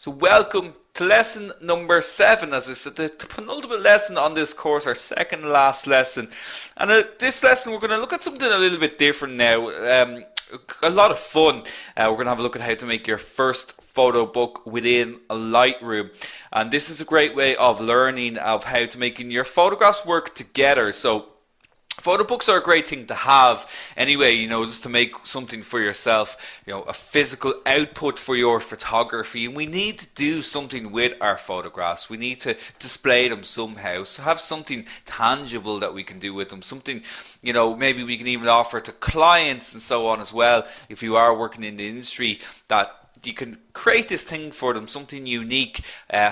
So welcome to lesson number 7, as I said, the penultimate lesson on this course, our second last lesson. And this lesson we're going to look at something a little bit different now, a lot of fun. We're going to have a look at how to make your first photo book within a Lightroom. And this is a great way of learning of how to making your photographs work together. So photo books are a great thing to have anyway, just to make something for yourself, a physical output for your photography. And we need to do something with our photographs. We need to display them somehow. So have something tangible that we can do with them. Something, maybe we can even offer to clients and so on as well. If you are working in the industry, that you can create this thing for them, something unique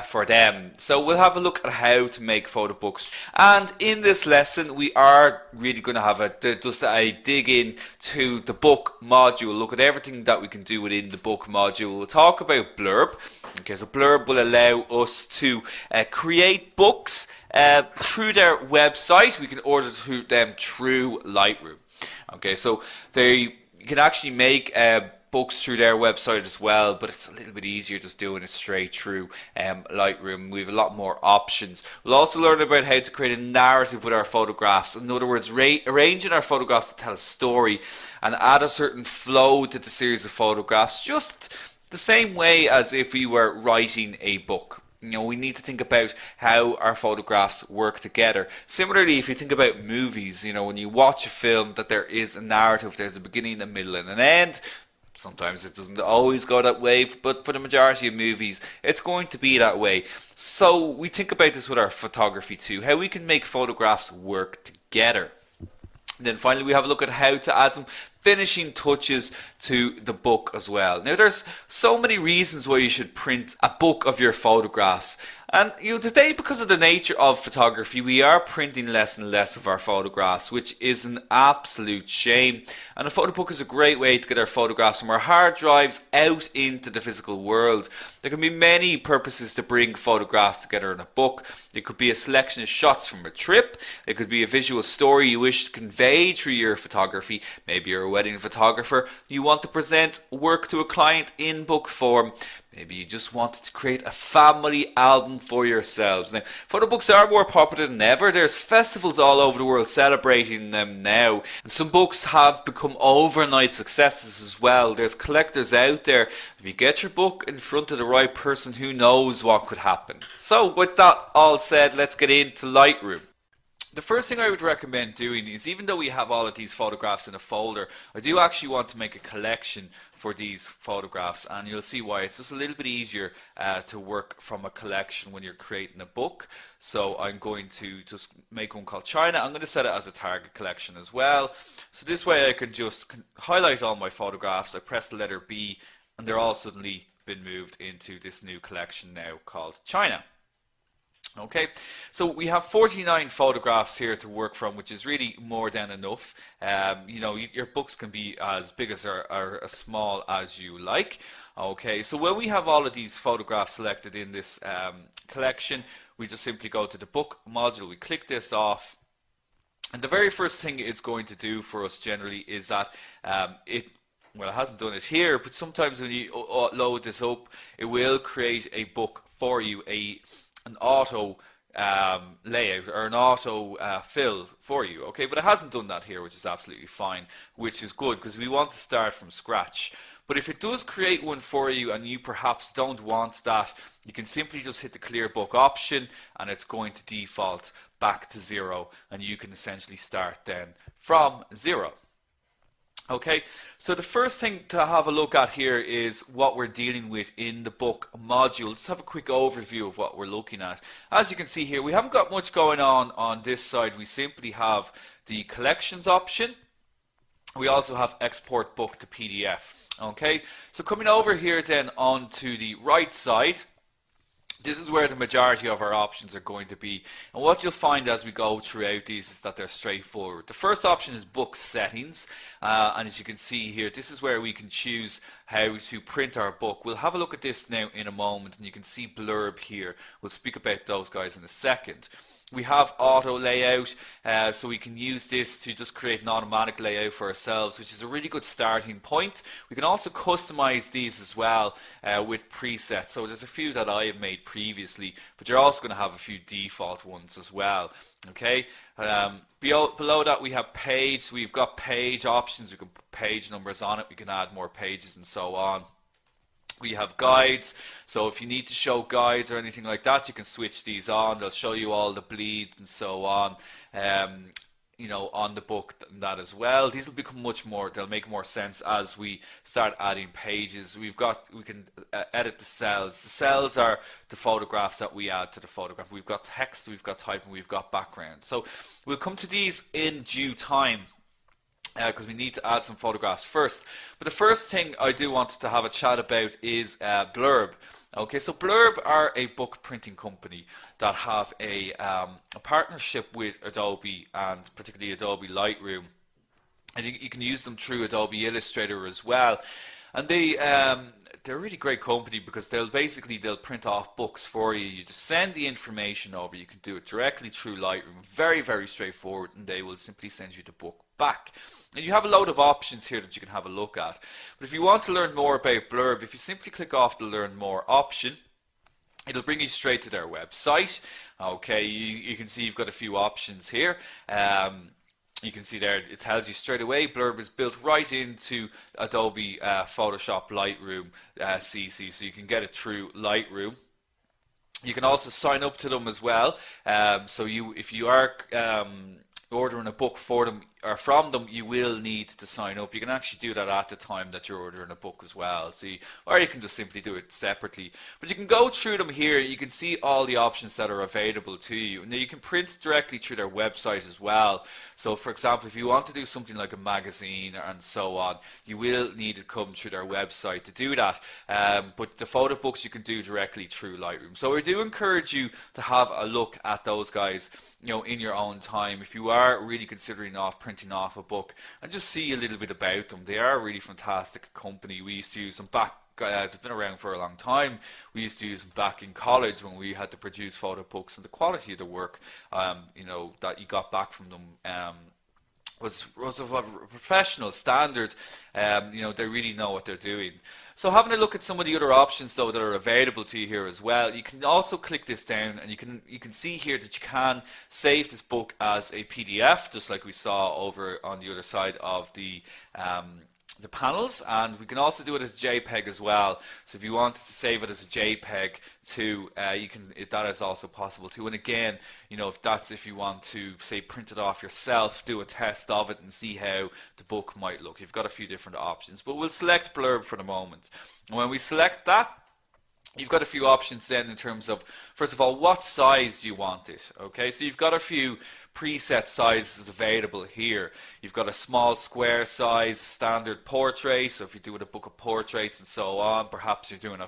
for them. So we'll have a look at how to make photo books. And in this lesson, we are really going to have just a dig in to the book module. Look at everything that we can do within the book module. We'll talk about Blurb. Okay, so Blurb will allow us to create books through their website. We can order them through Lightroom. Okay, so you can actually make books through their website as well, but it's a little bit easier just doing it straight through Lightroom. We have a lot more options. We'll also learn about how to create a narrative with our photographs. In other words, arranging our photographs to tell a story and add a certain flow to the series of photographs, just the same way as if we were writing a book. We need to think about how our photographs work together. Similarly, if you think about movies, when you watch a film, that there is a narrative, there's a beginning, a middle, and an end. Sometimes it doesn't always go that way, but for the majority of movies, it's going to be that way. So we think about this with our photography too, how we can make photographs work together. And then finally, we have a look at how to add some finishing touches to the book as well. Now, there's so many reasons why you should print a book of your photographs. And today, because of the nature of photography, we are printing less and less of our photographs, which is an absolute shame. And a photo book is a great way to get our photographs from our hard drives out into the physical world. There can be many purposes to bring photographs together in a book. It could be a selection of shots from a trip. It could be a visual story you wish to convey through your photography. Maybe you're a wedding photographer. You want to present work to a client in book form. Maybe you just wanted to create a family album for yourselves. Now, photo books are more popular than ever. There's festivals all over the world celebrating them now. And some books have become overnight successes as well. There's collectors out there. If you get your book in front of the right person, who knows what could happen. So with that all said, let's get into Lightroom. The first thing I would recommend doing is, even though we have all of these photographs in a folder, I do actually want to make a collection for these photographs, and you'll see why. It's just a little bit easier to work from a collection when you're creating a book. So I'm going to just make one called China. I'm going to set it as a target collection as well. So this way I can just highlight all my photographs. I press the letter B, and they're all suddenly been moved into this new collection now called China. Okay, so we have 49 photographs here to work from, which is really more than enough. Your books can be as big as or as small as you like. Okay, so when we have all of these photographs selected in this collection, we just simply go to the book module, we click this off, and the very first thing it's going to do for us generally is that it hasn't done it here, but sometimes when you load this up, it will create a book for you, an auto layout or an auto fill for you. Okay, but it hasn't done that here, which is absolutely fine, which is good because we want to start from scratch. But if it does create one for you and you perhaps don't want that, you can simply just hit the clear book option and it's going to default back to 0, and you can essentially start then from 0. Okay, so the first thing to have a look at here is what we're dealing with in the book module. Let's have a quick overview of what we're looking at. As you can see here, we haven't got much going on this side. We simply have the collections option. We also have export book to PDF. Okay, so coming over here then onto the right side, this is where the majority of our options are going to be. And what you'll find as we go throughout these is that they're straightforward. The first option is book settings. And as you can see here, this is where we can choose how to print our book. We'll have a look at this now in a moment, and you can see Blurb here. We'll speak about those guys in a second. We have auto layout, so we can use this to just create an automatic layout for ourselves, which is a really good starting point. We can also customize these as well with presets. So there's a few that I have made previously, but you're also going to have a few default ones as well. Okay. Below that we have page. We've got page options. We can put page numbers on it. We can add more pages and so on. We have guides, so if you need to show guides or anything like that, you can switch these on. They'll show you all the bleeds and so on, you know, on the book and that as well. These will become much more, they'll make more sense as we start adding pages. We can edit the cells. The cells are the photographs that we add to the photograph. We've got text, we've got type, and we've got background. So we'll come to these in due time, because we need to add some photographs first. But the first thing I do want to have a chat about is Blurb. Okay, so Blurb are a book printing company that have a partnership with Adobe, and particularly Adobe Lightroom. And you can use them through Adobe Illustrator as well. And they're a really great company because they'll print off books for you. You just send the information over. You can do it directly through Lightroom. Very, very straightforward, and they will simply send you the book back. And you have a load of options here that you can have a look at. But if you want to learn more about Blurb, if you simply click off the Learn More option, it'll bring you straight to their website. Okay, you can see you've got a few options here. You can see there, it tells you straight away, Blurb is built right into Adobe Photoshop Lightroom CC, so you can get it through Lightroom. You can also sign up to them as well. So if you are ordering a book for them or from them, you will need to sign up. You can actually do that at the time that you're ordering a book as well. Or you can just simply do it separately. But you can go through them here. You can see all the options that are available to you. Now you can print directly through their website as well. So for example, if you want to do something like a magazine and so on, you will need to come through their website to do that. But the photo books you can do directly through Lightroom. So I do encourage you to have a look at those guys, you know, in your own time. If you are really considering printing off a book, and just see a little bit about them. They are a really fantastic company. We used to use them back, they've been around for a long time. We used to use them back in college when we had to produce photo books, and the quality of the work, you know, that you got back from them was of a professional standard. You know, they really know what they're doing. So having a look at some of the other options though that are available to you here as well, you can also click this down, and you can see here that you can save this book as a PDF, just like we saw over on the other side of the panels, and we can also do it as JPEG as well. So if you wanted to save it as a JPEG too, that is also possible too. And again, you know, if you want to say print it off yourself, do a test of it and see how the book might look. You've got a few different options, but we'll select Blurb for the moment. And when we select that, you've got a few options then in terms of, first of all, what size do you want it? Okay, so you've got a few preset sizes available here. You've got a small square size, standard portrait. So if you're doing a book of portraits and so on, perhaps you're doing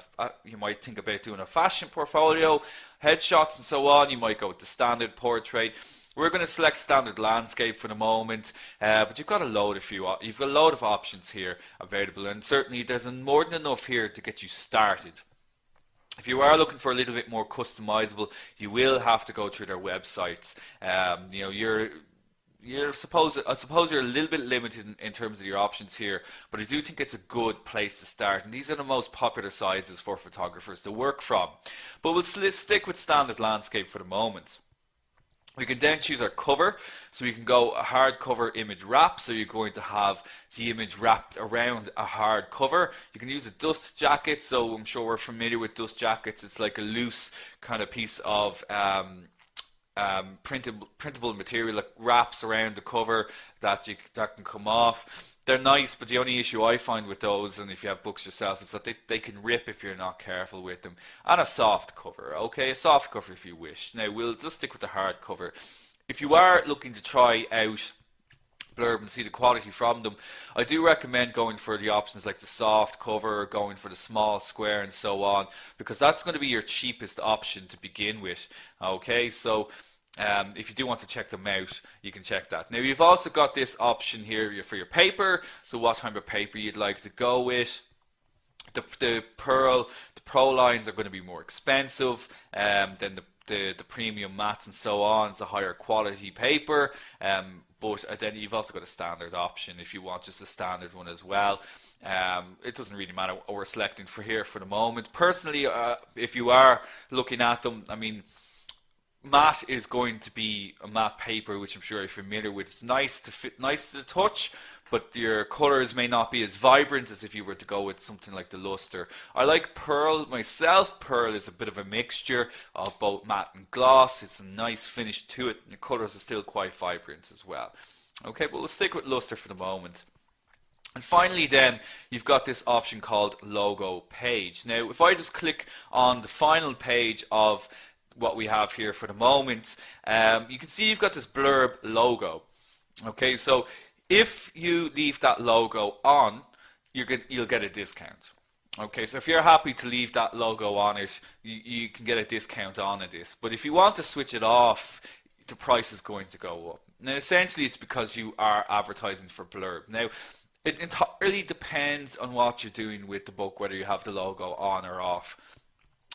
you might think about doing a fashion portfolio, headshots and so on. You might go with the standard portrait. We're going to select standard landscape for the moment, but you've got a load of options here available, and certainly there's more than enough here to get you started. If you are looking for a little bit more customizable, you will have to go through their websites. You know, I suppose you're a little bit limited in terms of your options here, but I do think it's a good place to start. And these are the most popular sizes for photographers to work from. But we'll stick with standard landscape for the moment. We can then choose our cover, so we can go a hardcover image wrap, so you're going to have the image wrapped around a hard cover. You can use a dust jacket, so I'm sure we're familiar with dust jackets. It's like a loose kind of piece of printable material that wraps around the cover that can come off. They're nice, but the only issue I find with those, and if you have books yourself, is that they can rip if you're not careful with them. And a soft cover, okay? A soft cover if you wish. Now, we'll just stick with the hard cover. If you are looking to try out Blurb and see the quality from them, I do recommend going for the options like the soft cover, going for the small square and so on, because that's going to be your cheapest option to begin with, okay? So if you do want to check them out, you can check that. Now you've also got this option here for your paper, so what type of paper you'd like to go with. The Pro lines are going to be more expensive than the premium mats and so on. It's a higher quality paper, but then you've also got a standard option if you want just a standard one as well. It doesn't really matter what we're selecting for here for the moment. Personally, if you are looking at them, I mean, matte is going to be a matte paper, which I'm sure you're familiar with. It's nice to fit, nice to the touch, but your colors may not be as vibrant as if you were to go with something like the luster. I like pearl myself. Pearl is a bit of a mixture of both matte and gloss. It's a nice finish to it, and the colors are still quite vibrant as well. Okay, but we'll stick with luster for the moment. And finally then, you've got this option called logo page. Now, if I just click on the final page of what we have here for the moment, you can see you've got this Blurb logo. Okay, so if you leave that logo on, you'll get a discount. Okay, so if you're happy to leave that logo on it, you can get a discount on this. But if you want to switch it off, the price is going to go up. Now, essentially, it's because you are advertising for Blurb. Now, it entirely depends on what you're doing with the book, whether you have the logo on or off.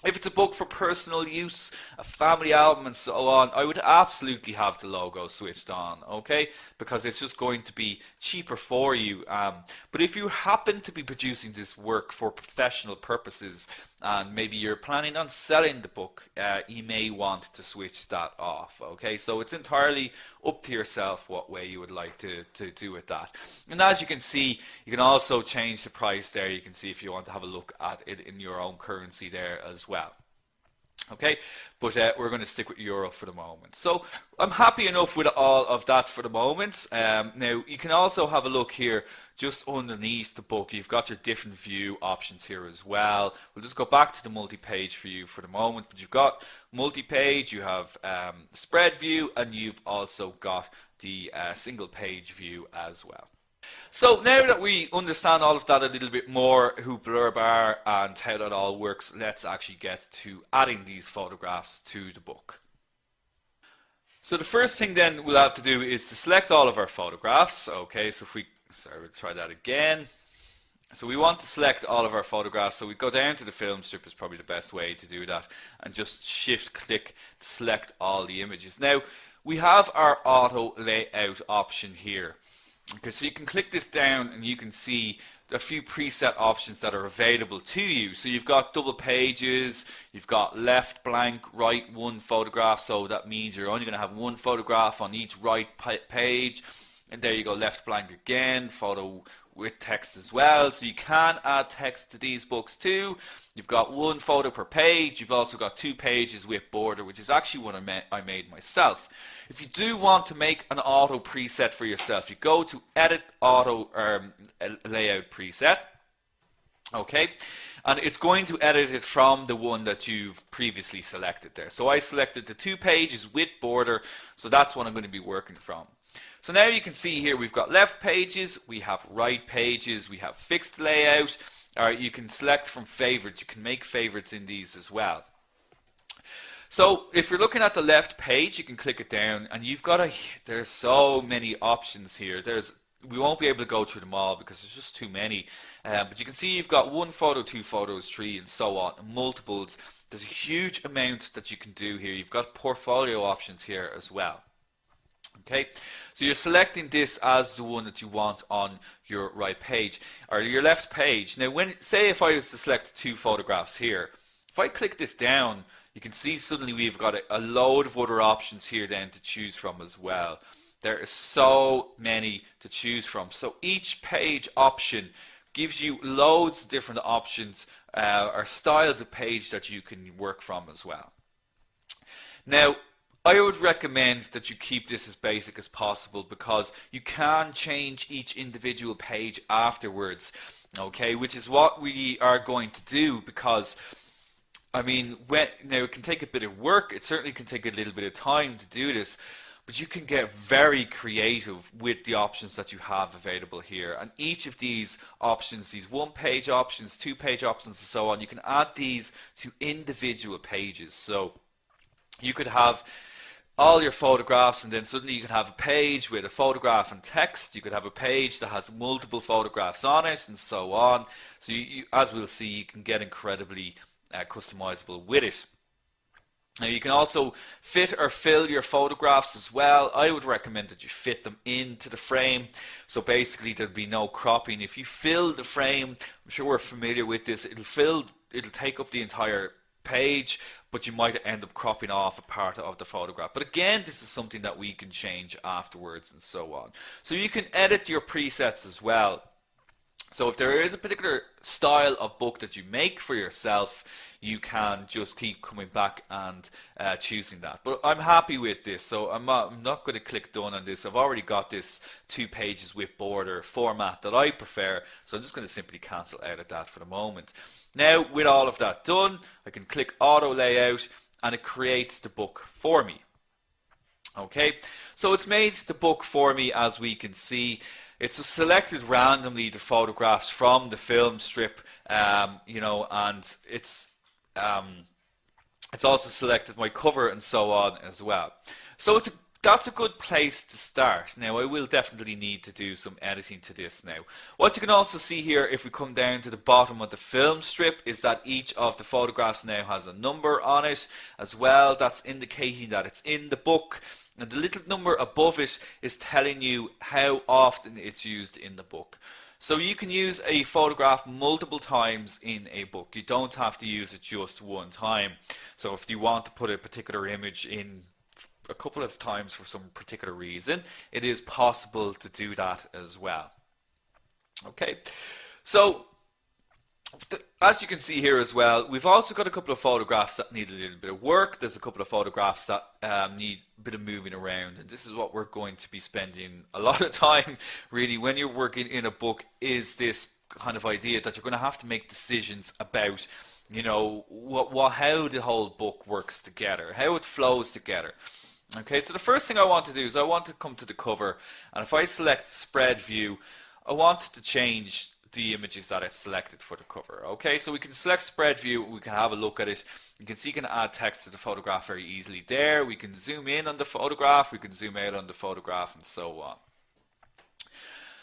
If it's a book for personal use, a family album and so on, I would absolutely have the logo switched on, okay? Because it's just going to be cheaper for you. But if you happen to be producing this work for professional purposes, and maybe you're planning on selling the book, you may want to switch that off, okay? So it's entirely up to yourself what way you would like to do with that. And as you can see, you can also change the price there. You can see if you want to have a look at it in your own currency there as well. Okay, but we're going to stick with euro for the moment. So I'm happy enough with all of that for the moment. Now you can also have a look here just underneath the book. You've got your different view options here as well. We'll just go back to the multi-page view for the moment, but you've got multi-page, you have spread view, and you've also got the single page view as well. So now that we understand all of that a little bit more, who Blurb are and how that all works, let's actually get to adding these photographs to the book. So the first thing then we'll have to do is to select all of our photographs. Okay, so if we, we'll try that again. So we want to select all of our photographs, so we go down to the film strip is probably the best way to do that, and just shift click to select all the images. Now we have our auto layout option here. Okay, so you can click this down and you can see a few preset options that are available to you. So you've got double pages, you've got left blank, right one photograph, so that means you're only going to have one photograph on each right page. And there you go, left blank again, photo with text as well. So you can add text to these books too. You've got one photo per page. You've also got 2 pages with border, which is actually what I made myself. If you do want to make an auto preset for yourself, you go to Edit Auto Layout Preset. Okay, and it's going to edit it from the one that you've previously selected there. So I selected the 2 pages with border, so that's what I'm going to be working from. So now you can see here we've got left pages, we have right pages, we have fixed layout, or you can select from favorites. You can make favorites in these as well. So if you're looking at the left page, you can click it down and you've got there's so many options here. We won't be able to go through them all because there's just too many. But you can see you've got 1 photo, 2 photos, 3 and so on, and multiples. There's a huge amount that you can do here. You've got portfolio options here as well. Okay, so you're selecting this as the one that you want on your right page or your left page. Now, say if I was to select 2 photographs here, if I click this down, you can see suddenly we've got a load of other options here then to choose from as well. There are so many to choose from. So each page option gives you loads of different options or styles of page that you can work from as well. Now, I would recommend that you keep this as basic as possible because you can change each individual page afterwards, okay, which is what we are going to do because, I mean, now it can take a bit of work, it certainly can take a little bit of time to do this, but you can get very creative with the options that you have available here. And each of these options, these 1-page options, 2-page options and so on, you can add these to individual pages. So you could have all your photographs and then suddenly you can have a page with a photograph and text. You could have a page that has multiple photographs on it and so on. So as we'll see, you can get incredibly customizable with it. Now you can also fit or fill your photographs as well. I would recommend that you fit them into the frame. So basically there'll be no cropping. If you fill the frame, I'm sure we're familiar with this, it'll take up the entire page, but you might end up cropping off a part of the photograph. But again, this is something that we can change afterwards and so on. So you can edit your presets as well. So if there is a particular style of book that you make for yourself, you can just keep coming back and choosing that. But I'm happy with this, so I'm not going to click done on this. I've already got this 2 pages with border format that I prefer, so I'm just going to simply cancel out of that for the moment. Now, with all of that done, I can click auto layout and it creates the book for me. Okay, so it's made the book for me, as we can see. It's selected randomly the photographs from the film strip, you know, and it's also selected my cover and so on as well. So that's a good place to start. Now I will definitely need to do some editing to this now. What you can also see here, if we come down to the bottom of the film strip, is that each of the photographs now has a number on it as well. That's indicating that it's in the book. And the little number above it is telling you how often it's used in the book. So you can use a photograph multiple times in a book. You don't have to use it just one time. So if you want to put a particular image in a couple of times for some particular reason, it is possible to do that as well. Okay, so as you can see here as well, we've also got a couple of photographs that need a little bit of work. There's a couple of photographs that need a bit of moving around, and this is what we're going to be spending a lot of time really when you're working in a book, is this kind of idea that you're going to have to make decisions about, you know, how the whole book works together, how it flows together. Okay, so the first thing I want to do is I want to come to the cover, and if I select spread view, I want to change the images that it's selected for the cover. Okay, so we can select spread view, we can have a look at it. You can see you can add text to the photograph very easily there. We can zoom in on the photograph, we can zoom out on the photograph, and so on.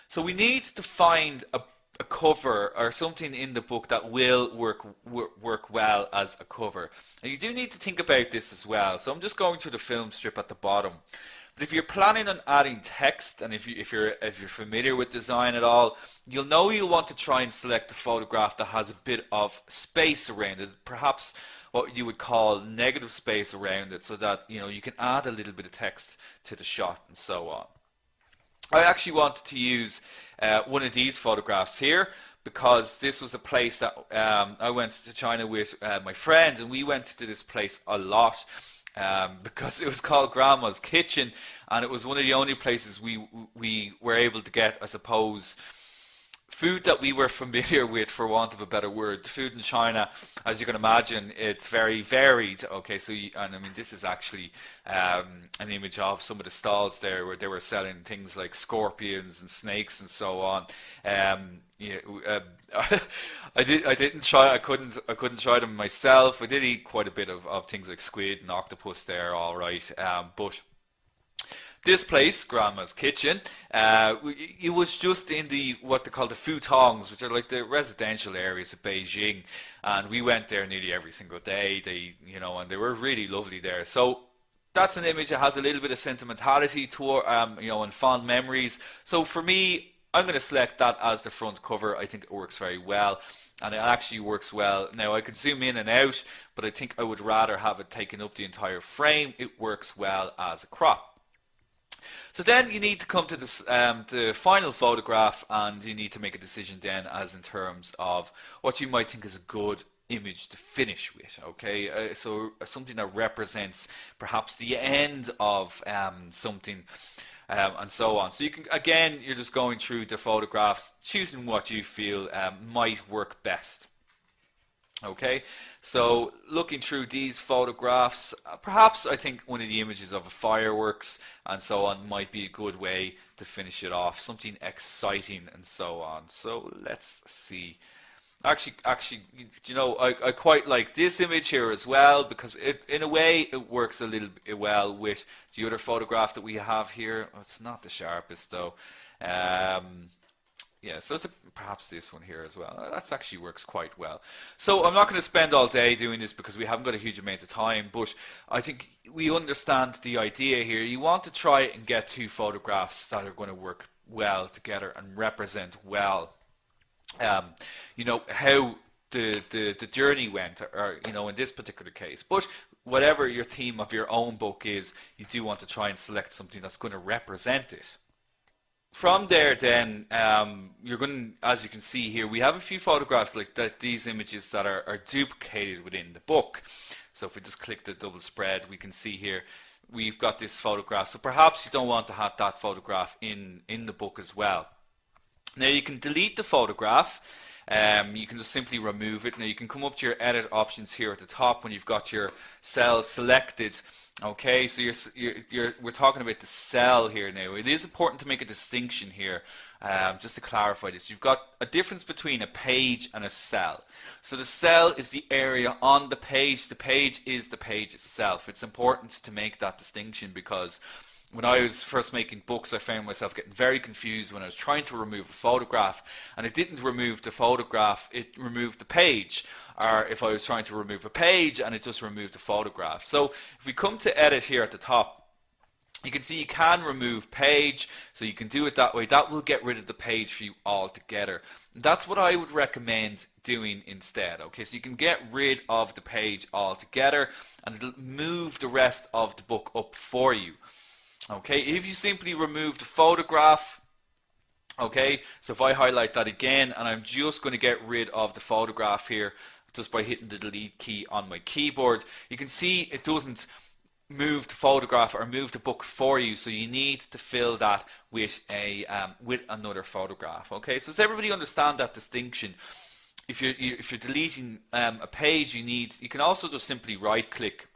So we need to find a cover or something in the book that will work well as a cover. And you do need to think about this as well. So I'm just going through the film strip at the bottom. But if you're planning on adding text, and if you're familiar with design at all, you'll know you'll want to try and select a photograph that has a bit of space around it, perhaps what you would call negative space around it, so that you can add a little bit of text to the shot and so on. I actually wanted to use one of these photographs here, because this was a place that I went to China with my friend, and we went to this place a lot. Because it was called Grandma's Kitchen, and it was one of the only places we were able to get, I suppose, food that we were familiar with, for want of a better word. The food in China, as you can imagine, it's very varied. Okay, so and I mean, this is actually an image of some of the stalls there where they were selling things like scorpions and snakes and so on. I didn't try. I couldn't try them myself. I did eat quite a bit of things like squid and octopus there. All right, but this place, Grandma's Kitchen, it was just in what they call the futongs, which are like the residential areas of Beijing, and we went there nearly every single day. And they were really lovely there. So that's an image that has a little bit of sentimentality to and fond memories. So for me, I'm going to select that as the front cover. I think it works very well, and it actually works well. Now I could zoom in and out, but I think I would rather have it taking up the entire frame. It works well as a crop. So then you need to come to this, the final photograph, and you need to make a decision then as in terms of what you might think is a good image to finish with. Okay, so something that represents perhaps the end of something, and so on. So you can, again, you're just going through the photographs, choosing what you feel might work best. Okay, so looking through these photographs, perhaps I think one of the images of a fireworks and so on might be a good way to finish it off, something exciting and so on. So let's see. Actually, I quite like this image here as well, because in a way it works a little bit well with the other photograph that we have here. Oh, it's not the sharpest though. Yeah, so it's perhaps this one here as well. That actually works quite well. So I'm not going to spend all day doing this because we haven't got a huge amount of time, but I think we understand the idea here. You want to try and get two photographs that are going to work well together and represent well, how the journey went, or in this particular case. But whatever your theme of your own book is, you do want to try and select something that's going to represent it. From there, then, you're going to, as you can see here, we have a few photographs like that, these images that are duplicated within the book. So if we just click the double spread, we can see here we've got this photograph. So perhaps you don't want to have that photograph in the book as well. Now you can delete the photograph. You can just simply remove it. Now you can come up to your edit options here at the top when you've got your cell selected. Okay, so we're talking about the cell here now. It is important to make a distinction here, just to clarify this. You've got a difference between a page and a cell. So the cell is the area on the page. The page is the page itself. It's important to make that distinction because when I was first making books, I found myself getting very confused when I was trying to remove a photograph, and it didn't remove the photograph, it removed the page. Or if I was trying to remove a page and it just removed the photograph. So if we come to edit here at the top, you can see you can remove page, so you can do it that way. That will get rid of the page for you altogether. That's what I would recommend doing instead. Okay, so you can get rid of the page altogether and it'll move the rest of the book up for you. Okay, if you simply remove the photograph, okay, so if I highlight that again and I'm just going to get rid of the photograph here just by hitting the delete key on my keyboard, you can see it doesn't move the photograph or move the book for you, so you need to fill that with another photograph. Okay, so does everybody understand that distinction? If you're deleting a page, you can also just simply right click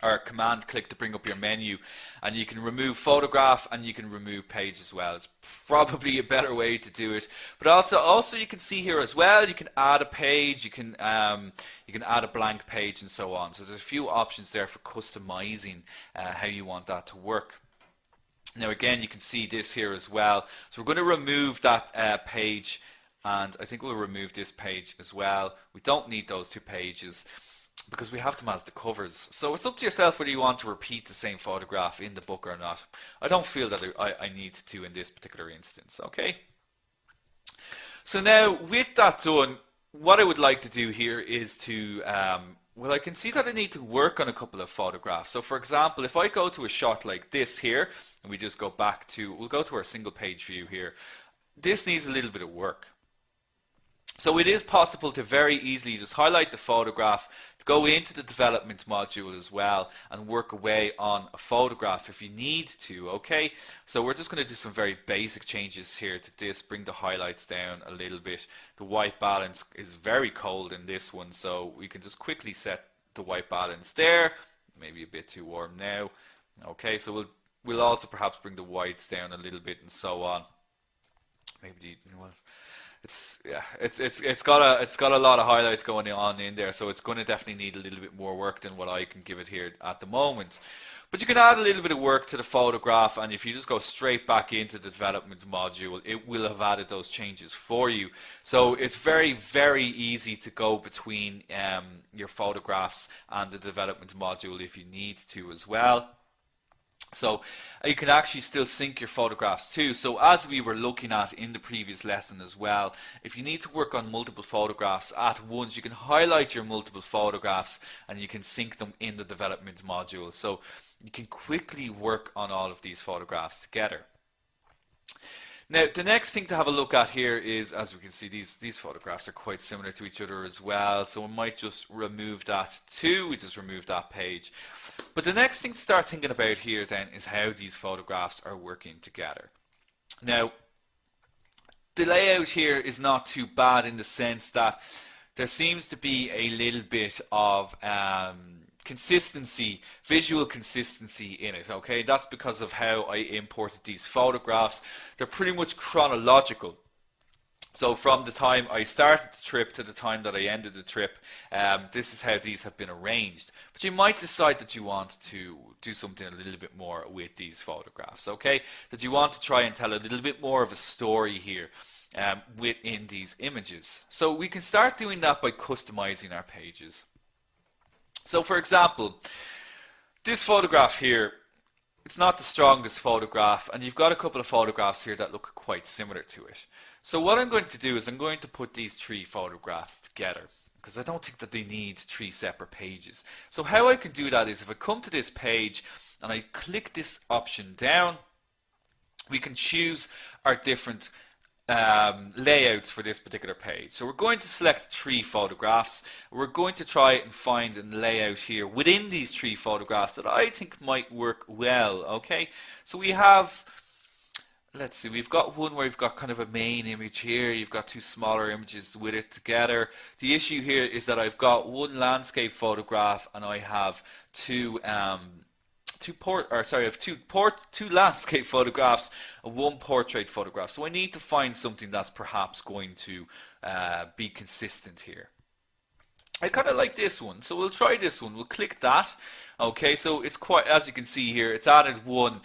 or command click to bring up your menu, and you can remove photograph and you can remove page as well. It's probably a better way to do it. But also you can see here as well, you can add a page, you can add a blank page and so on. So there's a few options there for customizing how you want that to work. Now again, you can see this here as well. So we're going to remove that page, and I think we'll remove this page as well. We don't need those two pages because we have them as the covers. So it's up to yourself whether you want to repeat the same photograph in the book or not. I don't feel that I need to in this particular instance. Okay. So now with that done, what I would like to do here is to, well, I can see that I need to work on a couple of photographs. So for example, if I go to a shot like this here, and we just go back to, we'll go to our single page view here. This needs a little bit of work. So it is possible to very easily just highlight the photograph, to go into the development module as well and work away on a photograph if you need to, okay? So we're just going to do some very basic changes here to this, bring the highlights down a little bit. The white balance is very cold in this one, so we can just quickly set the white balance there, maybe a bit too warm now. Okay, so we'll also perhaps bring the whites down a little bit and so on. Maybe it's got a lot of highlights going on in there, so it's going to definitely need a little bit more work than what I can give it here at the moment. But you can add a little bit of work to the photograph, and if you just go straight back into the development module, it will have added those changes for you. So it's very, very easy to go between your photographs and the development module if you need to as well. So you can actually still sync your photographs too. So as we were looking at in the previous lesson as well, if you need to work on multiple photographs at once, you can highlight your multiple photographs and you can sync them in the development module. So you can quickly work on all of these photographs together. Now, the next thing to have a look at here is, as we can see, these photographs are quite similar to each other as well. So we might just remove that too. We just remove that page. But the next thing to start thinking about here then is how these photographs are working together. Now, the layout here is not too bad in the sense that there seems to be a little bit of consistency, visual consistency in it, okay? That's because of how I imported these photographs. They're pretty much chronological. So from the time I started the trip to the time that I ended the trip, this is how these have been arranged. But you might decide that you want to do something a little bit more with these photographs, okay? That you want to try and tell a little bit more of a story here. within these images. So we can start doing that by customizing our pages. So for example, this photograph here, it's not the strongest photograph, and you've got a couple of photographs here that look quite similar to it. So what I'm going to do is I'm going to put these three photographs together, because I don't think that they need three separate pages. So how I can do that is if I come to this page and I click this option down, we can choose our different layouts for this particular page. So we're going to select three photographs. We're going to try and find a layout here within these three photographs that I think might work well. Okay, so we have, let's see, we've got one where we've got kind of a main image here. You've got two smaller images with it together. The issue here is that I've got one landscape photograph and I have two landscape photographs and one portrait photograph. So I need to find something that's perhaps going to be consistent here. I kind of like this one, so we'll try this one. We'll click that. Okay, so it's quite, as you can see here, it's added one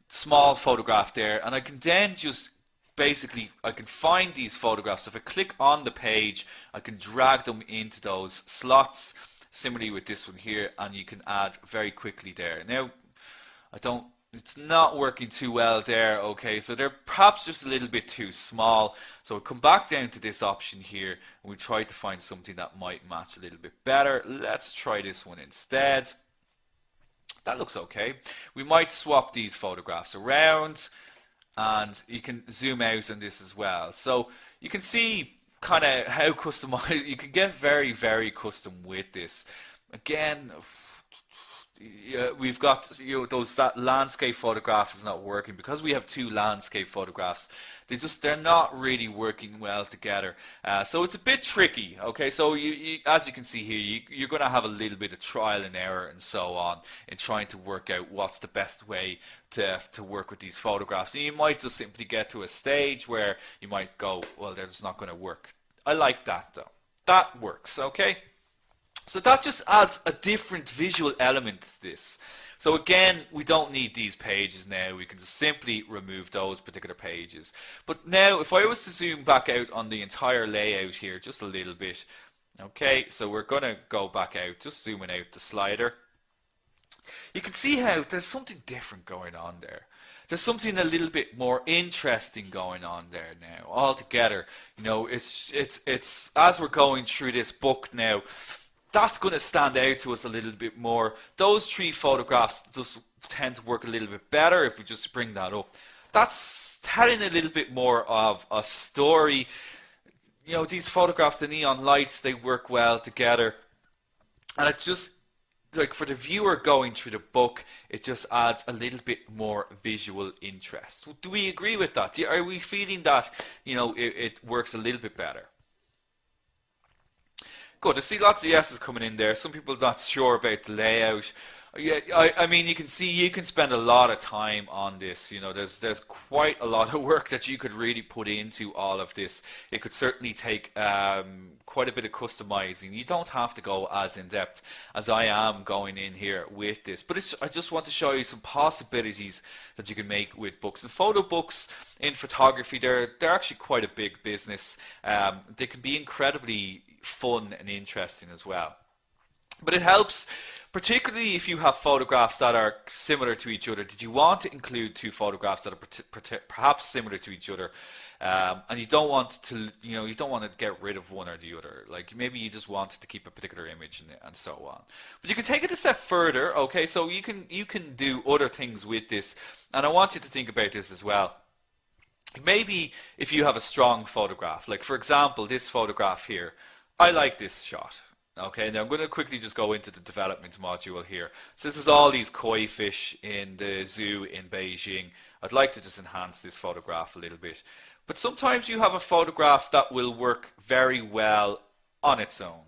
small photograph there, and I can then just basically, I can find these photographs. If I click on the page, I can drag them into those slots. Similarly with this one here, and you can add very quickly there. Now, it's not working too well there, okay, so they're perhaps just a little bit too small. So we'll come back down to this option here, and we try to find something that might match a little bit better. Let's try this one instead. That looks okay. We might swap these photographs around, and you can zoom out on this as well. So you can see kind of how customized you can get. Very, very custom with this. Again, we've got, that landscape photograph is not working because we have two landscape photographs. They're not really working well together. So it's a bit tricky. Okay, so as you can see here, you're going to have a little bit of trial and error and so on in trying to work out what's the best way to work with these photographs. And you might just simply get to a stage where you might go, well, that's not going to work. I like that though. That works, okay? So that just adds a different visual element to this. So again, we don't need these pages now. We can just simply remove those particular pages. But now, if I was to zoom back out on the entire layout here just a little bit, okay, so we're going to go back out, just zooming out the slider. You can see how there's something different going on there. There's something a little bit more interesting going on there now altogether. It's as we're going through this book now, that's going to stand out to us a little bit more. Those three photographs just tend to work a little bit better if we just bring that up. That's telling a little bit more of a story. These photographs, the neon lights, they work well together. And it just, like, for the viewer going through the book, it just adds a little bit more visual interest. Do we agree with that? Are we feeling that, it works a little bit better? Good. I see lots of yeses coming in there. Some people are not sure about the layout. Yeah, I mean, you can see you can spend a lot of time on this. There's quite a lot of work that you could really put into all of this. It could certainly take quite a bit of customizing. You don't have to go as in depth as I am going in here with this, but I just want to show you some possibilities that you can make with books. The photo books in photography, they're actually quite a big business. They can be incredibly fun and interesting as well. But it helps, particularly if you have photographs that are similar to each other. Did you want to include two photographs that are perhaps similar to each other, and you don't want to, get rid of one or the other. Like maybe you just wanted to keep a particular image and so on. But you can take it a step further. Okay, so you can do other things with this, and I want you to think about this as well. Maybe if you have a strong photograph, like for example, this photograph here. I like this shot. Okay, now I'm going to quickly just go into the development module here. So this is all these koi fish in the zoo in Beijing. I'd like to just enhance this photograph a little bit. But sometimes you have a photograph that will work very well on its own.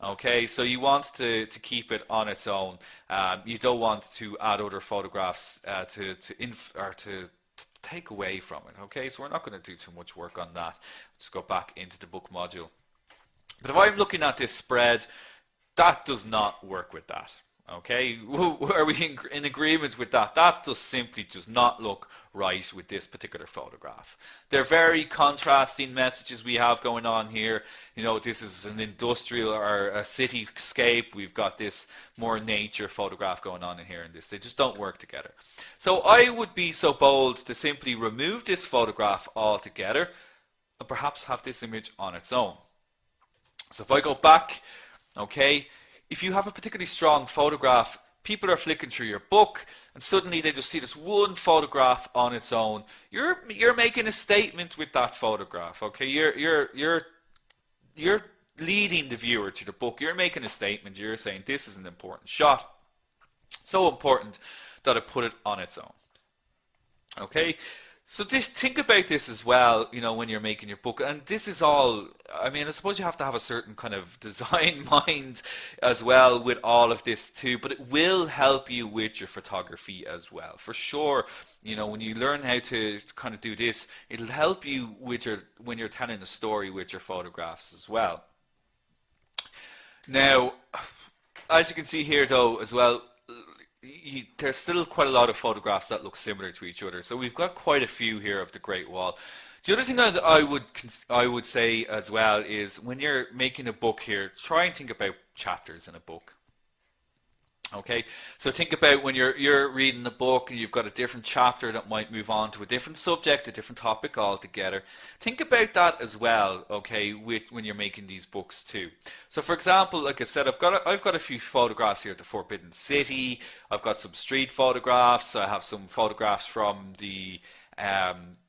Okay, so you want to keep it on its own. You don't want to add other photographs to take away from it. Okay, so we're not going to do too much work on that. Just go back into the book module. But if I'm looking at this spread, that does not work with that. Okay, are we in agreement with that? That just simply does not look right with this particular photograph. They're very contrasting messages we have going on here. You know, this is an industrial or a cityscape. We've got this more nature photograph going on in here and this. They just don't work together. So I would be so bold to simply remove this photograph altogether and perhaps have this image on its own. So if I go back, okay, if you have a particularly strong photograph, people are flicking through your book and suddenly they just see this one photograph on its own. You're making a statement with that photograph, okay? You're leading the viewer to the book. You're making a statement. You're saying this is an important shot. So important that I put it on its own. Okay? So think about this as well, you know, when you're making your book. And this is all, I mean, I suppose you have to have a certain kind of design mind as well with all of this too, but it will help you with your photography as well. For sure, you know, when you learn how to kind of do this, it'll help you with when you're telling a story with your photographs as well. Now, as you can see here though as well, there's still quite a lot of photographs that look similar to each other. So we've got quite a few here of the Great Wall. The other thing that I would say as well is when you're making a book here, try and think about chapters in a book. Okay, so think about when you're reading the book and you've got a different chapter that might move on to a different subject, a different topic altogether. Think about that as well, okay, when you're making these books too. So for example, like I said, I've got a few photographs here at the Forbidden City. I've got some street photographs. I have some photographs from the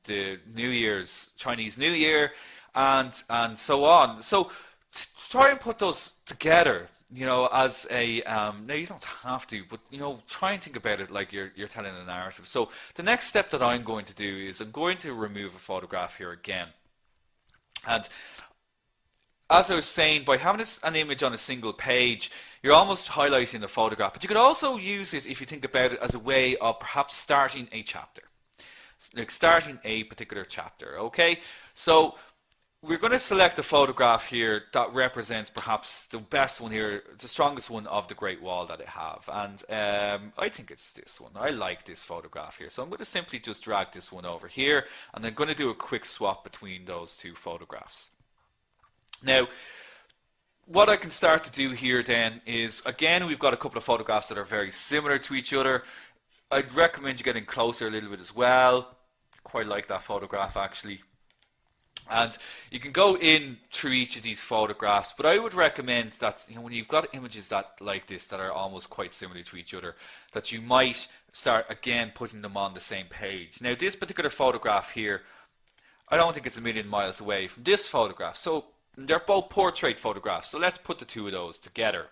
New Year's, Chinese New Year, and so on. So try and put those together. You know, as a now you don't have to, but you know, try and think about it like you're telling a narrative. So the next step that I'm going to do is I'm going to remove a photograph here again. And as I was saying, by having an image on a single page, you're almost highlighting the photograph. But you could also use it, if you think about it, as a way of perhaps starting a chapter, like starting a particular chapter. Okay, so we're going to select a photograph here that represents perhaps the best one here, the strongest one of the Great Wall that I have. And I think it's this one. I like this photograph here. So I'm going to simply just drag this one over here. And I'm going to do a quick swap between those two photographs. Now, what I can start to do here then is, again, we've got a couple of photographs that are very similar to each other. I'd recommend you getting closer a little bit as well. Quite like that photograph, actually. And you can go in through each of these photographs, but I would recommend that, you know, when you've got images that like this that are almost quite similar to each other, that you might start again putting them on the same page. Now this particular photograph here, I don't think it's a million miles away from this photograph. So they're both portrait photographs. So let's put the two of those together.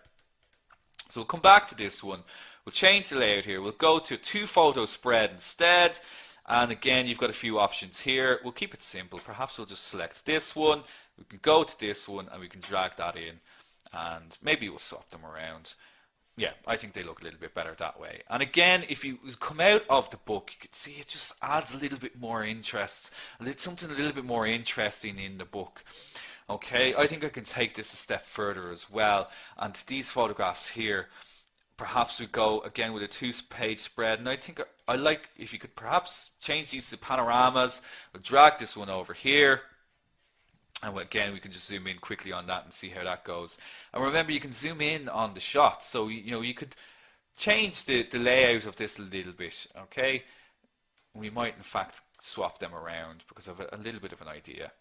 So we'll come back to this one. We'll change the layout here. We'll go to two photo spread instead. And again, you've got a few options here. We'll keep it simple. Perhaps we'll just select this one. We can go to this one and we can drag that in. And maybe we'll swap them around. Yeah, I think they look a little bit better that way. And again, if you come out of the book, you can see it just adds a little bit more interest. Something a little bit more interesting in the book. Okay, I think I can take this a step further as well. And these photographs here, perhaps we go again with a two-page spread, and I think I like if you could perhaps change these to panoramas. We'll drag this one over here, and again we can just zoom in quickly on that and see how that goes. And remember, you can zoom in on the shot, so you know you could change the layout of this a little bit. Okay, we might in fact swap them around because I have a little bit of an idea.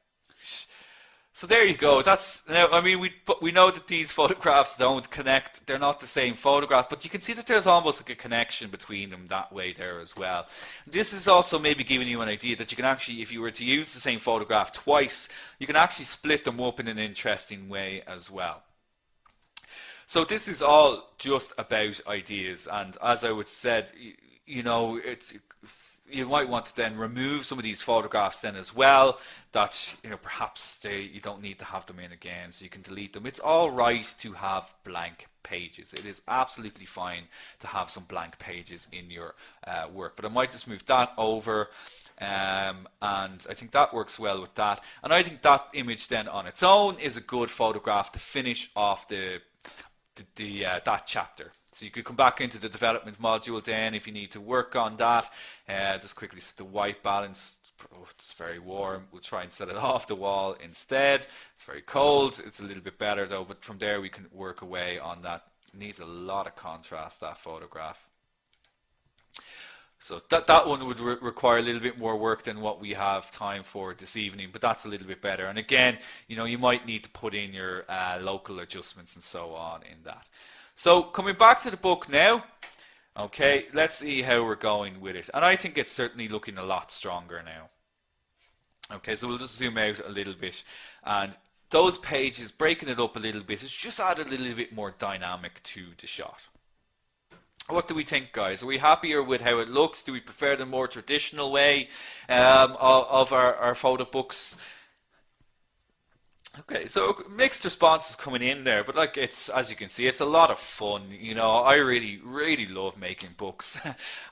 So there you go. That's now. I mean, we know that these photographs don't connect. They're not the same photograph, but you can see that there's almost like a connection between them that way there as well. This is also maybe giving you an idea that you can actually, if you were to use the same photograph twice, you can actually split them up in an interesting way as well. So this is all just about ideas, and as I would said, you know, you might want to then remove some of these photographs then as well, that, you know, perhaps you don't need to have them in again, so you can delete them. It's all right to have blank pages. It is absolutely fine to have some blank pages in your work, but I might just move that over, and I think that works well with that. And I think that image then on its own is a good photograph to finish off the that chapter. So you could come back into the development module then if you need to work on that. Just quickly set the white balance. Oh, it's very warm. We'll try and set it off the wall instead. It's very cold. It's a little bit better though, but from there we can work away on that. It needs a lot of contrast, that photograph. So that one would require a little bit more work than what we have time for this evening, but that's a little bit better. And again, you might need to put in your local adjustments and so on in that. So coming back to the book now, okay, let's see how we're going with it. And I think it's certainly looking a lot stronger now. Okay, so we'll just zoom out a little bit. And those pages, breaking it up a little bit, has just added a little bit more dynamic to the shot. What do we think, guys? Are we happier with how it looks? Do we prefer the more traditional way of our photo books? Okay, so mixed responses coming in there, but like as you can see, it's a lot of fun. I really love making books.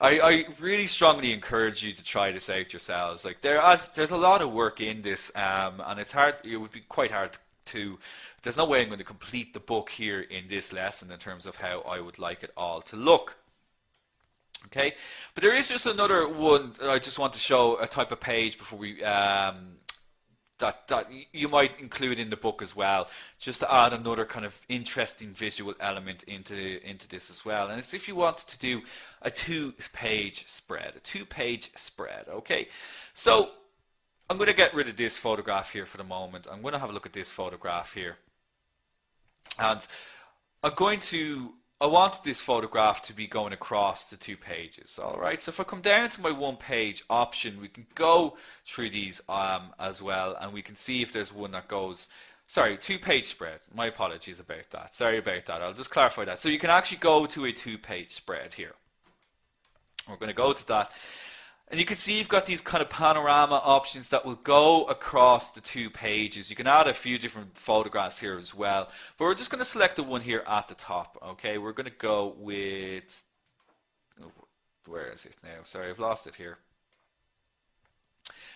I really strongly encourage you to try this out yourselves. Like there's a lot of work in this, and it's hard. It would be quite hard to. There's no way I'm going to complete the book here in this lesson in terms of how I would like it all to look. Okay, but there is just another one I just want to show, a type of page before we that you might include in the book as well, just to add another kind of interesting visual element into this as well. And it's if you want to do a two-page spread. Okay, so I'm going to get rid of this photograph here for the moment. I'm going to have a look at this photograph here. And I want this photograph to be going across the 2 pages. All right, so if I come down to my 1-page option, we can go through these as well, and we can see if there's one that goes, sorry, 2-page spread. My apologies about that. Sorry about that. I'll just clarify that. So you can actually go to a 2-page spread here. We're going to go to that. And you can see you've got these kind of panorama options that will go across the 2 pages. You can add a few different photographs here as well. But we're just going to select the one here at the top. Okay, we're going to go with, where is it now? Sorry, I've lost it here.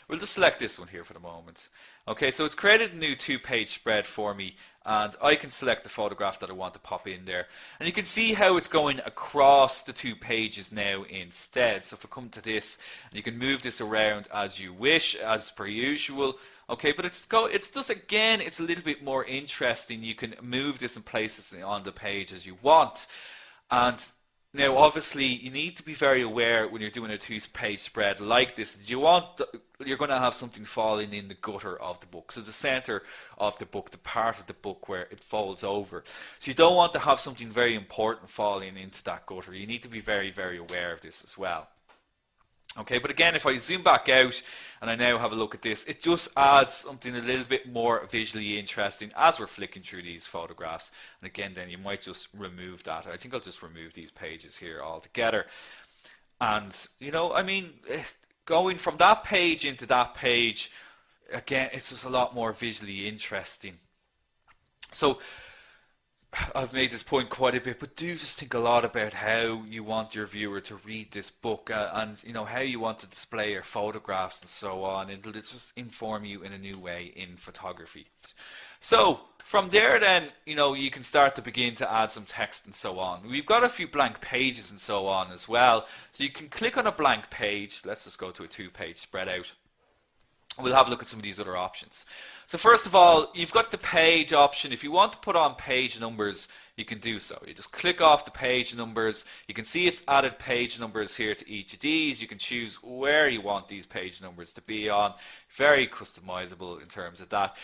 We'll just select this one here for the moment. Okay, so it's created a new 2-page spread for me, and I can select the photograph that I want to pop in there. And you can see how it's going across the 2 pages now instead. So if I come to this, you can move this around as you wish, as per usual. Okay, but it's just, again, it's a little bit more interesting. You can move this in places on the page as you want. And now, obviously, you need to be very aware when you're doing a 2-page spread like this. You're going to have something falling in the gutter of the book. So the center of the book, the part of the book where it folds over. So you don't want to have something very important falling into that gutter. You need to be very, very aware of this as well. Okay, but again, if I zoom back out and I now have a look at this, it just adds something a little bit more visually interesting as we're flicking through these photographs. And again, then you might just remove that. I think I'll just remove these pages here altogether. And, I mean, going from that page into that page, again, it's just a lot more visually interesting. So I've made this point quite a bit, but do just think a lot about how you want your viewer to read this book, and how you want to display your photographs and so on. It'll just inform you in a new way in photography. So from there then, you can start to begin to add some text and so on. We've got a few blank pages and so on as well. So you can click on a blank page. Let's just go to a 2-page spread out. We'll have a look at some of these other options. So first of all, you've got the page option. If you want to put on page numbers, you can do so. You just click off the page numbers. You can see it's added page numbers here to each of these. You can choose where you want these page numbers to be on. Very customizable in terms of that.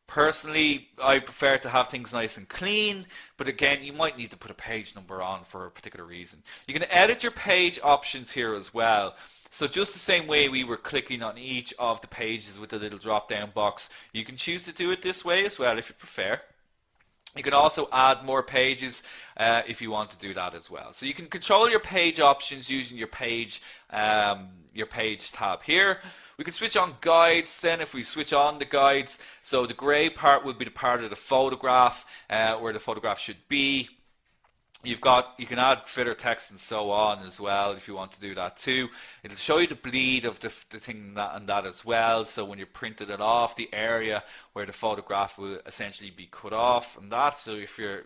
Personally, I prefer to have things nice and clean, but again, you might need to put a page number on for a particular reason. You can edit your page options here as well. So just the same way we were clicking on each of the pages with the little drop down box, you can choose to do it this way as well if you prefer. You can also add more pages if you want to do that as well. So you can control your page options using your page tab here. We can switch on guides then if we switch on the guides. So the grey part will be the part of the photograph where the photograph should be. you can add filler text and so on as well if you want to do that too. It'll show you the bleed of the thing and that as well. So when you printed it off, the area where the photograph will essentially be cut off and that. So if you're,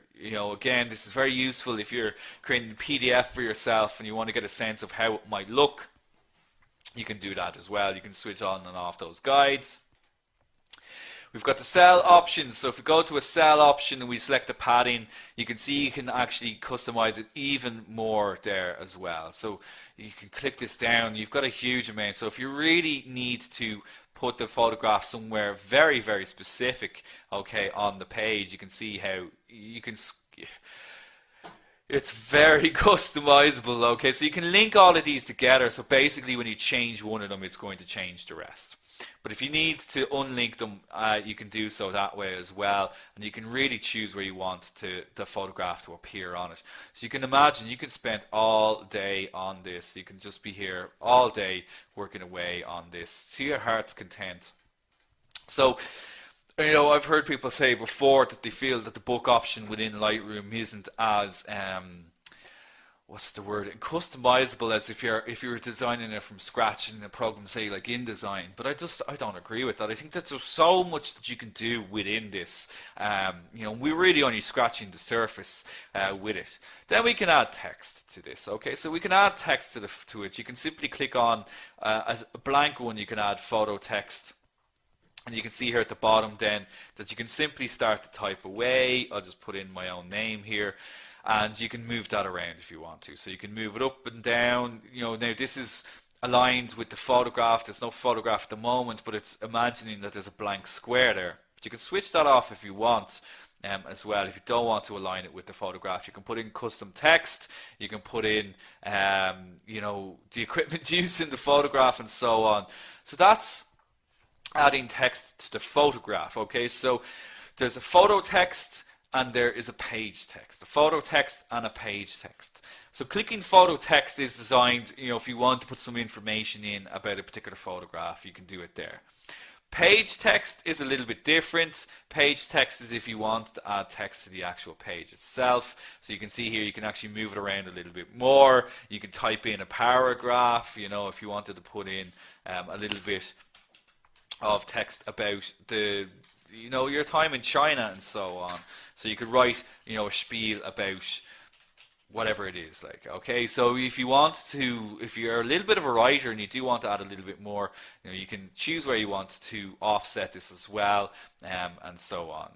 again, this is very useful if you're creating a PDF for yourself and you want to get a sense of how it might look. You can do that as well. You can switch on and off those guides. We've got the cell options. So if we go to a cell option and we select the padding, you can see you can actually customize it even more there as well. So you can click this down. You've got a huge amount. So if you really need to put the photograph somewhere very, very specific, okay, on the page, you can see how you can. It's very customizable, okay? So you can link all of these together. So basically when you change one of them, it's going to change the rest. But if you need to unlink them, you can do so that way as well. And you can really choose where you want the photograph to appear on it. So you can imagine you can spend all day on this. You can just be here all day working away on this to your heart's content. So, I've heard people say before that they feel that the book option within Lightroom isn't as customizable as if you were designing it from scratch in a program, say like InDesign. But I don't agree with that. I think that there's so much that you can do within this. We're really only scratching the surface with it. Then we can add text to this. Okay, so we can add text to it. You can simply click on a blank one. You can add photo text. And you can see here at the bottom then that you can simply start to type away. I'll just put in my own name here. And you can move that around if you want to. So you can move it up and down. Now this is aligned with the photograph. There's no photograph at the moment, but it's imagining that there's a blank square there. But you can switch that off if you want as well. If you don't want to align it with the photograph, you can put in custom text. You can put in, the equipment used in the photograph and so on. So that's adding text to the photograph. Okay, so there's a photo text and there is a page text, a photo text and a page text. So clicking photo text is designed, if you want to put some information in about a particular photograph, you can do it there. Page text is a little bit different. Page text is if you want to add text to the actual page itself. So you can see here, you can actually move it around a little bit more. You can type in a paragraph, if you wanted to put in a little bit of text about your time in China and so on. So you could write, a spiel about whatever it is like. Okay, so if you're a little bit of a writer and you do want to add a little bit more, you can choose where you want to offset this as well, and so on.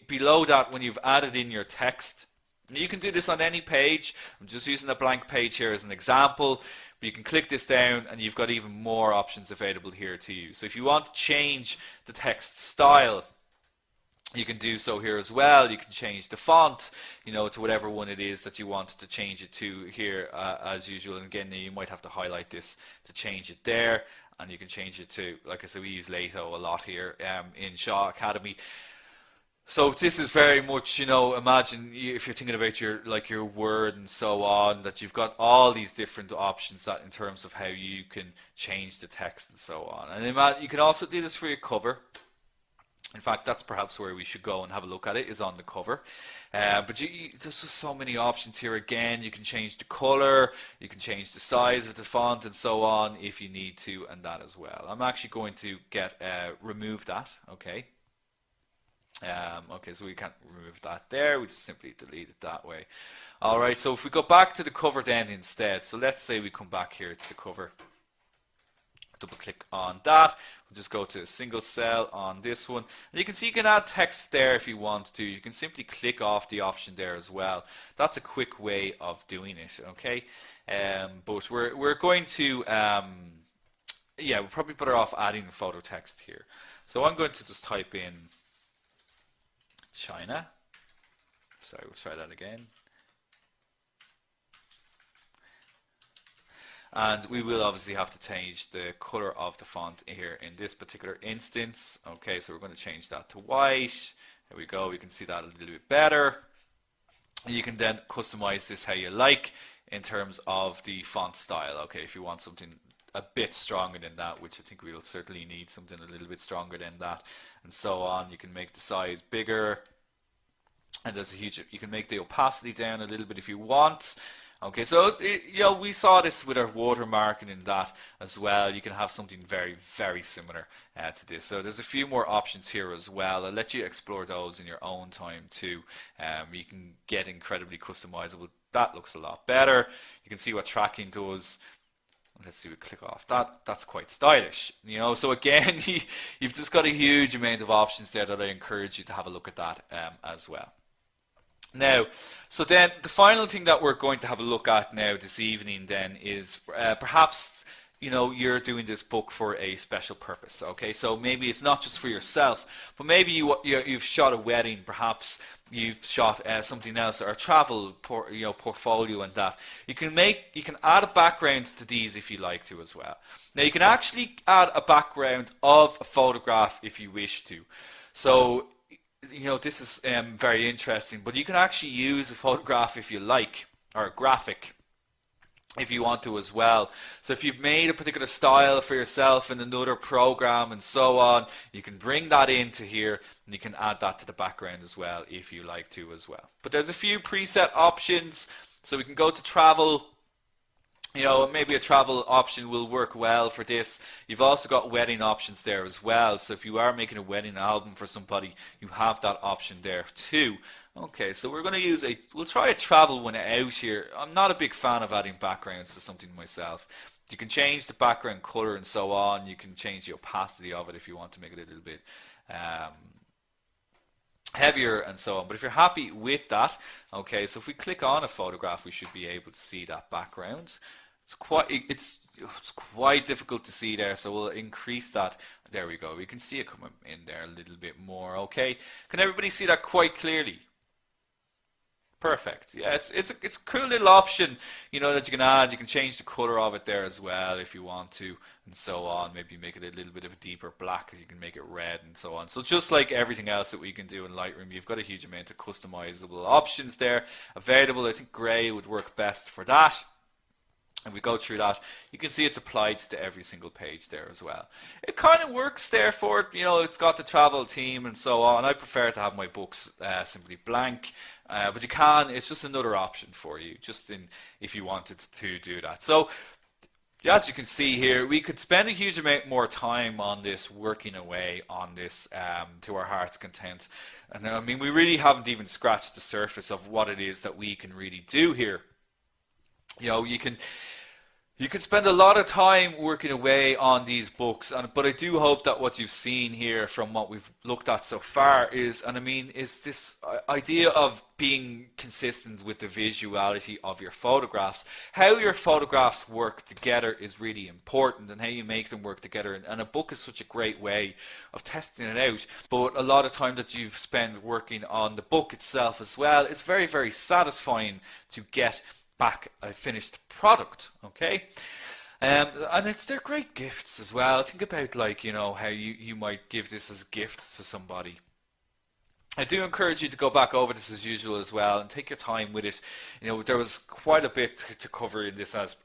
Below that, when you've added in your text, you can do this on any page. I'm just using a blank page here as an example. But you can click this down and you've got even more options available here to you. So if you want to change the text style, you can do so here as well. You can change the font, to whatever one it is that you want to change it to here as usual. And again, you might have to highlight this to change it there. And you can change it to, like I said, we use Lato a lot here in Shaw Academy. So this is very much, imagine if you're thinking about your Word and so on, that you've got all these different options that in terms of how you can change the text and so on. And you can also do this for your cover. In fact, that's perhaps where we should go and have a look at it, is on the cover. But there's just so many options here. Again, you can change the color, you can change the size of the font and so on if you need to, and that as well. I'm actually going to remove that, okay. Okay, so we can't remove that there. We just simply delete it that way. All right, so if we go back to the cover then instead, so let's say we come back here to the cover, double click on that. We'll just go to a single cell on this one, and you can see you can add text there if you want to. You can simply click off the option there as well. That's a quick way of doing it, okay. But we're going to we're probably better off adding the photo text here. So I'm going to just type in China. Sorry, we'll try that again. And we will obviously have to change the color of the font here in this particular instance. Okay, so we're going to change that to white. There we go. We can see that a little bit better. You can then customize this how you like in terms of the font style. Okay, if you want something a bit stronger than that, which I think we'll certainly need something a little bit stronger than that, and so on. You can make the size bigger and there's a huge, you can make the opacity down a little bit if you want. Okay, so we saw this with our watermarking in that as well. You can have something very, very similar to this. So there's a few more options here as well. I'll let you explore those in your own time too. You can get incredibly customizable. That looks a lot better. You can see what tracking does. Let's see, we click off that. That's quite stylish, So again, you've just got a huge amount of options there that I encourage you to have a look at that as well. Now, so then the final thing that we're going to have a look at now this evening then is perhaps you're doing this book for a special purpose. Okay, so maybe it's not just for yourself, but maybe you've shot a wedding, perhaps you've shot something else, or a travel portfolio, and that you can add a background to these if you like to as well. Now you can actually add a background of a photograph if you wish to. So this is very interesting, but you can actually use a photograph if you like, or a graphic if you want to as well. So if you've made a particular style for yourself in another program and so on, you can bring that into here and you can add that to the background as well if you like to as well. But there's a few preset options. So we can go to travel. Maybe a travel option will work well for this. You've also got wedding options there as well. So if you are making a wedding album for somebody, you have that option there too. Okay, so we're going to we'll try a travel one out here. I'm not a big fan of adding backgrounds to something myself. You can change the background color and so on. You can change the opacity of it if you want to make it a little bit heavier and so on. But if you're happy with that, okay, so if we click on a photograph, we should be able to see that background. It's quite difficult to see there, so we'll increase that. There we go. We can see it coming in there a little bit more. Okay, can everybody see that quite clearly? Perfect. Yeah, it's a cool little option, that you can add. You can change the color of it there as well if you want to, and so on. Maybe make it a little bit of a deeper black. You can make it red and so on. So just like everything else that we can do in Lightroom, you've got a huge amount of customizable options there available. I think gray would work best for that. And we go through that, you can see it's applied to every single page there as well. It kind of works there for it, it's got the travel theme and so on. I prefer to have my books simply blank, but you can, it's just another option for you, if you wanted to do that. So, as you can see here, we could spend a huge amount more time on this, working away on this to our heart's content. And I mean, we really haven't even scratched the surface of what it is that we can really do here. You can spend a lot of time working away on these books, but I do hope that what you've seen here from what we've looked at so far is this idea of being consistent with the visuality of your photographs. How your photographs work together is really important, and how you make them work together. And a book is such a great way of testing it out. But a lot of time that you've spent working on the book itself as well, it's very, very satisfying to get back a finished product. Okay, and they're great gifts as well. Think about how you might give this as a gift to somebody. I do encourage you to go back over this as usual as well and take your time with it. There was quite a bit to cover in this as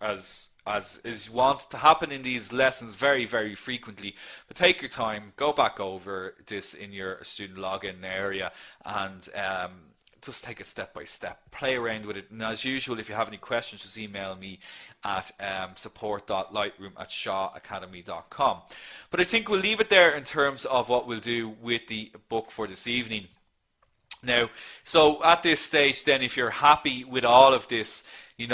is want to happen in these lessons very, very frequently. But take your time, go back over this in your student login area, and just take it step by step, play around with it. And as usual, if you have any questions, just email me at support.lightroom@shawacademy.com. But I think we'll leave it there in terms of what we'll do with the book for this evening. Now, so at this stage then, if you're happy with all of this, you've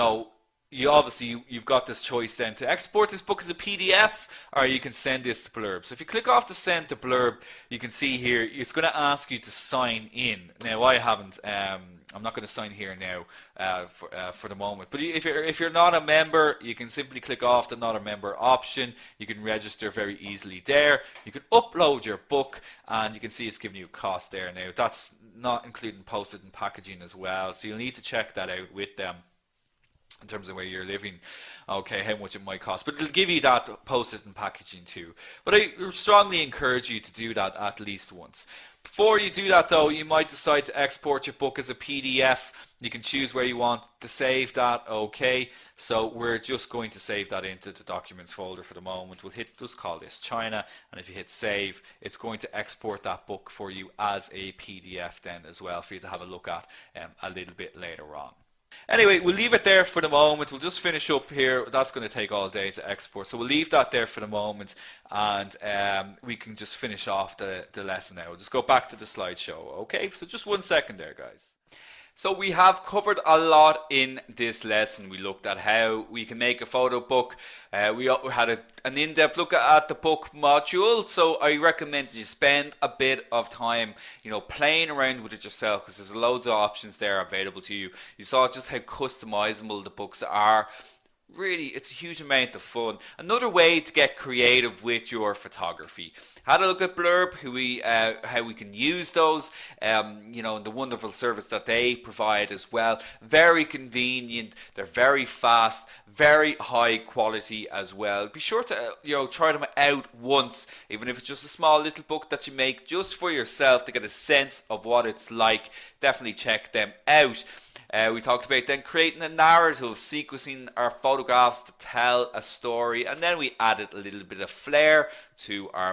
got this choice then to export this book as a PDF, or you can send this to Blurb. So if you click off to send to Blurb, you can see here it's going to ask you to sign in. Now I haven't. I'm not going to sign here now for the moment. But if you're not a member, you can simply click off the not a member option. You can register very easily there. You can upload your book, and you can see it's giving you a cost there. Now that's not including postage and packaging as well. So you'll need to check that out with them in terms of where you're living, okay, how much it might cost. But it'll give you that postage and packaging too. But I strongly encourage you to do that at least once. Before you do that though, you might decide to export your book as a PDF. You can choose where you want to save that, okay. So we're just going to save that into the documents folder for the moment. We'll just call this China, and if you hit save, it's going to export that book for you as a PDF then as well for you to have a look at a little bit later on. Anyway, we'll leave it there for the moment. We'll just finish up here. That's going to take all day to export. So we'll leave that there for the moment, and we can just finish off the lesson now. We'll just go back to the slideshow. Okay, so just 1 second there, guys. So we have covered a lot in this lesson. We looked at how we can make a photo book. We had an in-depth look at the book module. So I recommend that you spend a bit of time, playing around with it yourself, because there's loads of options there available to you. You saw just how customizable the books are. Really, it's a huge amount of fun. Another way to get creative with your photography. Had a look at Blurb, how we can use those, and the wonderful service that they provide as well. Very convenient, they're very fast, very high quality as well. Be sure to try them out once, even if it's just a small little book that you make just for yourself to get a sense of what it's like. Definitely check them out. We talked about then creating a narrative, sequencing our photographs to tell a story, and then we added a little bit of flair to our